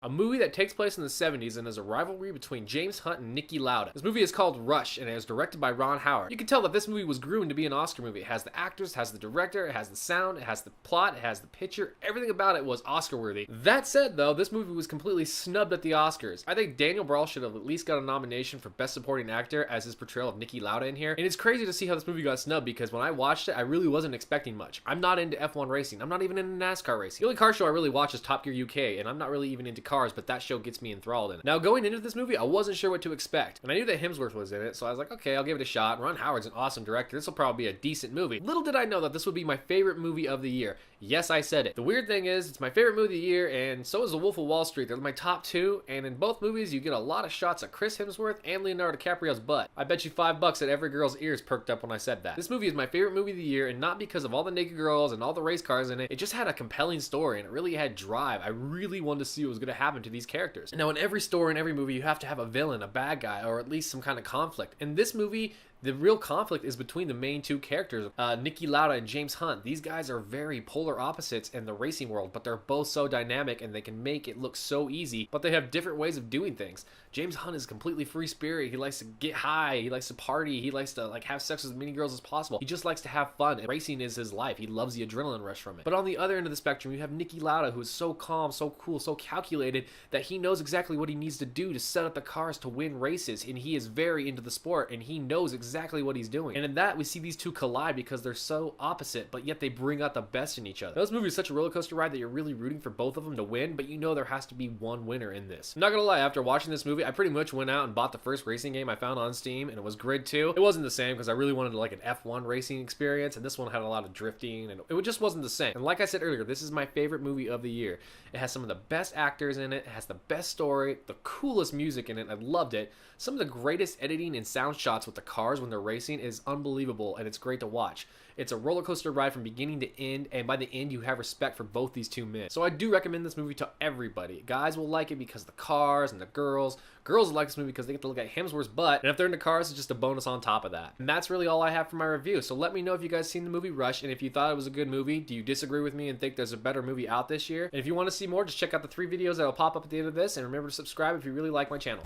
a movie that takes place in the 70s and is a rivalry between James Hunt and Niki Lauda. This movie is called Rush and it is directed by Ron Howard. You can tell that this movie was groomed to be an Oscar movie. It has the actors, it has the director, it has the sound, it has the plot, it has the picture. Everything about it was Oscar worthy. That said though, this movie was completely snubbed at the Oscars. I think Daniel Brühl should have at least got a nomination for Best Supporting Actor as his portrayal of Niki Lauda in here. And it's crazy to see how this movie got snubbed because when I watched it, I really wasn't expecting much. I'm not into F1 racing. I'm not even into NASCAR racing. The only car show I really watch is Top Gear UK, and I'm not really even into cars, but that show gets me enthralled in it. Now, going into this movie, I wasn't sure what to expect, and I knew that Hemsworth was in it, so I was like, okay, I'll give it a shot. Ron Howard's an awesome director. This will probably be a decent movie. Little did I know that this would be my favorite movie of the year. Yes, I said it. The weird thing is, it's my favorite movie of the year, and so is The Wolf of Wall Street. They're my top two, and in both movies, you get a lot of shots of Chris Hemsworth and Leonardo DiCaprio's butt. I bet you $5 that every girl's ears perked up when I said that. This movie is my favorite movie of the year, and not because of all the naked girls and all the race cars in it. It just had a compelling story, and it really had drive. I really wanted to see what was going to happen to these characters. Now, in every story, in every movie, you have to have a villain, a bad guy, or at least some kind of conflict. In this movie, the real conflict is between the main two characters, Niki Lauda and James Hunt. These guys are very polar opposites in the racing world, but they're both so dynamic and they can make it look so easy, but they have different ways of doing things. James Hunt is completely free spirit. He likes to get high. He likes to party. He likes to have sex with as many girls as possible. He just likes to have fun, and racing is his life. He loves the adrenaline rush from it. But on the other end of the spectrum, you have Niki Lauda, who is so calm, so cool, so calculated that he knows exactly what he needs to do to set up the cars to win races, and he is very into the sport, and he knows exactly what he's doing. And in that, we see these two collide because they're so opposite, but yet they bring out the best in each other. Now, this movie is such a roller coaster ride that you're really rooting for both of them to win, but you know there has to be one winner in this. I'm not gonna lie, after watching this movie, I pretty much went out and bought the first racing game I found on Steam, and it was Grid 2. It wasn't the same because I really wanted like an F1 racing experience, and this one had a lot of drifting, and it just wasn't the same. And like I said earlier, this is my favorite movie of the year. It has some of the best actors in it, it has the best story, the coolest music in it, I loved it. Some of the greatest editing and sound shots with the cars when they're racing is unbelievable, and it's great to watch. It's a roller coaster ride from beginning to end, and by the end you have respect for both these two men. So I do recommend this movie to everybody. Guys will like it because of the cars and the girls. Girls will like this movie because they get to look at Hemsworth's butt, and if they're into cars, it's just a bonus on top of that. And that's really all I have for my review. So let me know if you guys seen the movie Rush, and if you thought it was a good movie. Do you disagree with me and think there's a better movie out this year? And if you want to see more, just check out the 3 videos that will pop up at the end of this, and remember to subscribe if you really like my channel.